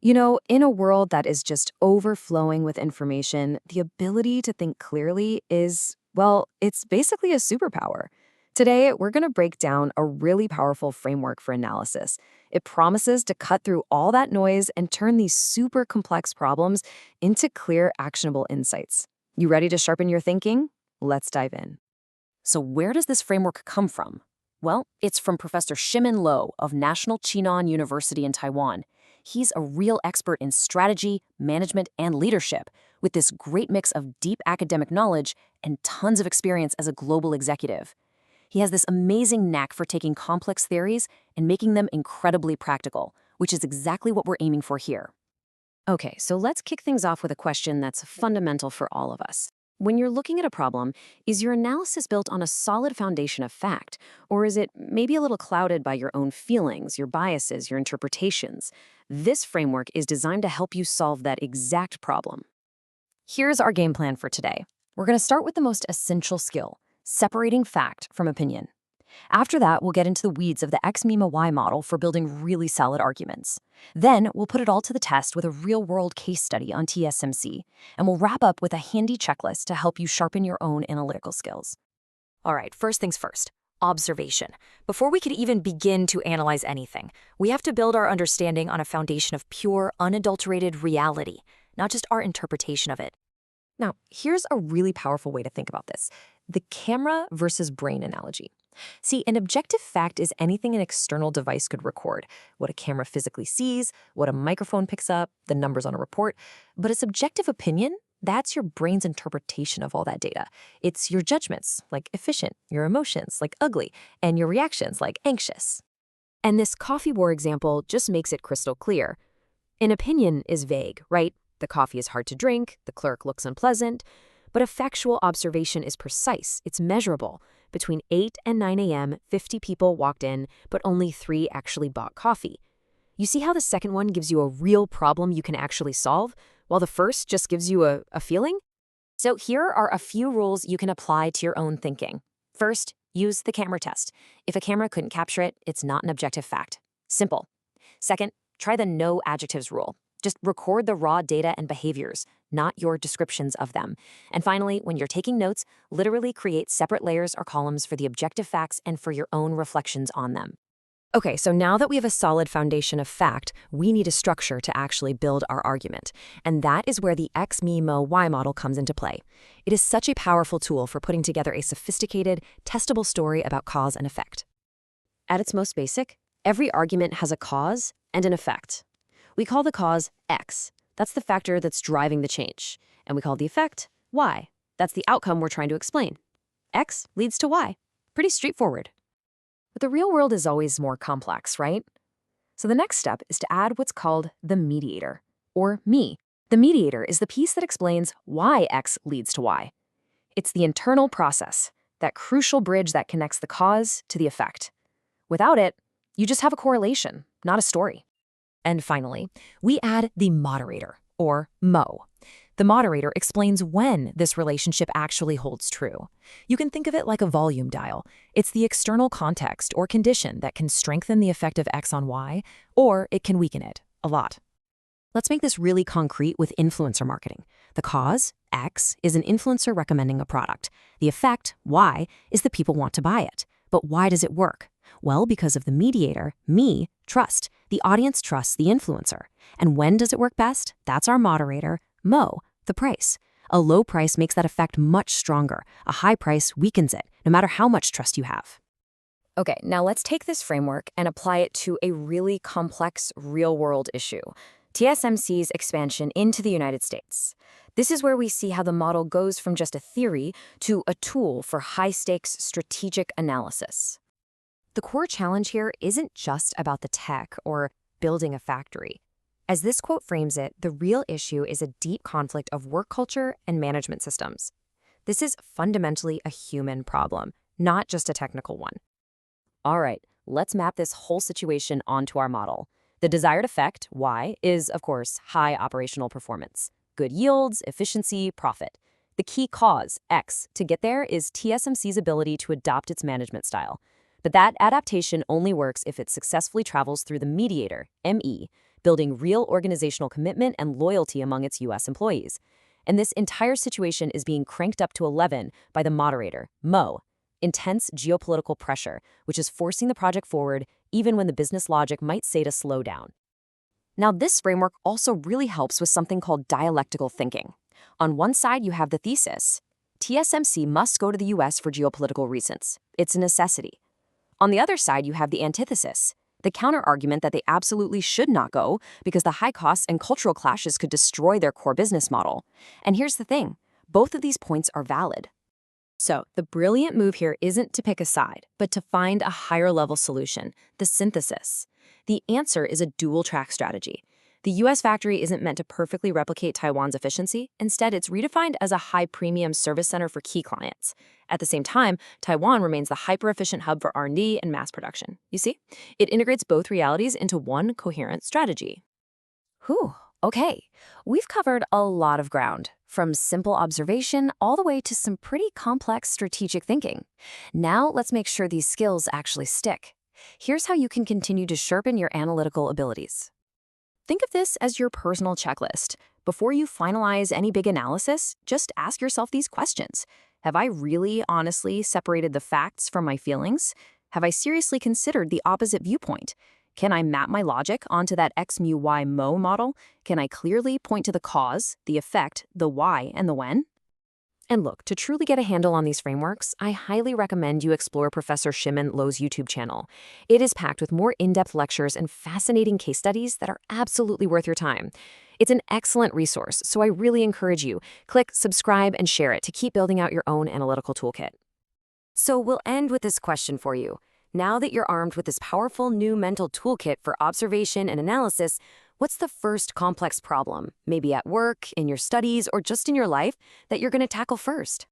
In a world that is just overflowing with information, the ability to think clearly is, well, it's basically a superpower. Today, we're going to break down a really powerful framework for analysis. It promises to cut through all that noise and turn these super complex problems into clear, actionable insights. You ready to sharpen your thinking? Let's dive in. So where does this framework come from? Well, it's from Professor Shihmin of National Chinan University in Taiwan. He's a real expert in strategy, management, and leadership, with this great mix of deep academic knowledge and tons of experience as a global executive. He has this amazing knack for taking complex theories and making them incredibly practical, which is exactly what we're aiming for here. Okay, so let's kick things off with a question that's fundamental for all of us. When you're looking at a problem, is your analysis built on a solid foundation of fact, or is it maybe a little clouded by your own feelings, your biases, your interpretations? This framework is designed to help you solve that exact problem. Here's our game plan for today. We're going to start with the most essential skill, separating fact from opinion. After that, we'll get into the weeds of the X-MIMA-Y model for building really solid arguments. Then, we'll put it all to the test with a real-world case study on TSMC, and we'll wrap up with a handy checklist to help you sharpen your own analytical skills. All right, first things first, observation. Before we could even begin to analyze anything, we have to build our understanding on a foundation of pure, unadulterated reality, not just our interpretation of it. Now, here's a really powerful way to think about this: the camera versus brain analogy. See, an objective fact is anything an external device could record, what a camera physically sees, what a microphone picks up, the numbers on a report. But a subjective opinion, that's your brain's interpretation of all that data. It's your judgments, like efficient, your emotions, like ugly, and your reactions, like anxious. And this coffee war example just makes it crystal clear. An opinion is vague, right? The coffee is hard to drink, the clerk looks unpleasant. But a factual observation is precise, it's measurable. Between 8 and 9 a.m., 50 people walked in, but only 3 actually bought coffee. You see how the second one gives you a real problem you can actually solve, while the first just gives you a feeling? So here are a few rules you can apply to your own thinking. First, use the camera test. If a camera couldn't capture it, it's not an objective fact. Simple. Second, try the no adjectives rule. Just record the raw data and behaviors, not your descriptions of them. And finally, when you're taking notes, literally create separate layers or columns for the objective facts and for your own reflections on them. Okay, so now that we have a solid foundation of fact, we need a structure to actually build our argument. And that is where the X-MIMA-Y model comes into play. It is such a powerful tool for putting together a sophisticated, testable story about cause and effect. At its most basic, every argument has a cause and an effect. We call the cause X. That's the factor that's driving the change. And we call the effect Y. That's the outcome we're trying to explain. X leads to Y. Pretty straightforward. But the real world is always more complex, right? So the next step is to add what's called the mediator, or me. The mediator is the piece that explains why X leads to Y. It's the internal process, that crucial bridge that connects the cause to the effect. Without it, you just have a correlation, not a story. And finally, we add the moderator, or Mo. The moderator explains when this relationship actually holds true. You can think of it like a volume dial. It's the external context or condition that can strengthen the effect of X on Y, or it can weaken it a lot. Let's make this really concrete with influencer marketing. The cause, X, is an influencer recommending a product. The effect, Y, is that people want to buy it. But why does it work? Well, because of the mediator, me, trust. The audience trusts the influencer. And when does it work best? That's our moderator, Mo, the price. A low price makes that effect much stronger. A high price weakens it, no matter how much trust you have. Okay, now let's take this framework and apply it to a really complex real-world issue: TSMC's expansion into the United States. This is where we see how the model goes from just a theory to a tool for high-stakes strategic analysis. The core challenge here isn't just about the tech or building a factory. As this quote frames it, the real issue is a deep conflict of work culture and management systems. This is fundamentally a human problem, not just a technical one. All right, let's map this whole situation onto our model. The desired effect, Y, is, of course, high operational performance. Good yields, efficiency, profit. The key cause, X, to get there is TSMC's ability to adopt its management style. But that adaptation only works if it successfully travels through the mediator, ME, building real organizational commitment and loyalty among its U.S. employees. And this entire situation is being cranked up to 11 by the moderator, Mo. Intense geopolitical pressure, which is forcing the project forward even when the business logic might say to slow down. Now, this framework also really helps with something called dialectical thinking. On one side, you have the thesis. TSMC must go to the US for geopolitical reasons. It's a necessity. On the other side, you have the antithesis, the counter-argument that they absolutely should not go because the high costs and cultural clashes could destroy their core business model. And here's the thing, both of these points are valid. So, the brilliant move here isn't to pick a side, but to find a higher-level solution, the synthesis. The answer is a dual-track strategy. The U.S. factory isn't meant to perfectly replicate Taiwan's efficiency. Instead, it's redefined as a high-premium service center for key clients. At the same time, Taiwan remains the hyper-efficient hub for R&D and mass production. You see? It integrates both realities into one coherent strategy. Whew, okay. We've covered a lot of ground, from simple observation all the way to some pretty complex strategic thinking. Now, let's make sure these skills actually stick. Here's how you can continue to sharpen your analytical abilities. Think of this as your personal checklist. Before you finalize any big analysis, just ask yourself these questions. Have I really honestly separated the facts from my feelings? Have I seriously considered the opposite viewpoint? Can I map my logic onto that X mu Y mo model? Can I clearly point to the cause, the effect, the why, and the when? And look, to truly get a handle on these frameworks, I highly recommend you explore Professor Shihmin Lo's YouTube channel. It is packed with more in-depth lectures and fascinating case studies that are absolutely worth your time. It's an excellent resource, so I really encourage you. Click subscribe and share it to keep building out your own analytical toolkit. So we'll end with this question for you. Now that you're armed with this powerful new mental toolkit for observation and analysis, what's the first complex problem, maybe at work, in your studies, or just in your life, that you're going to tackle first?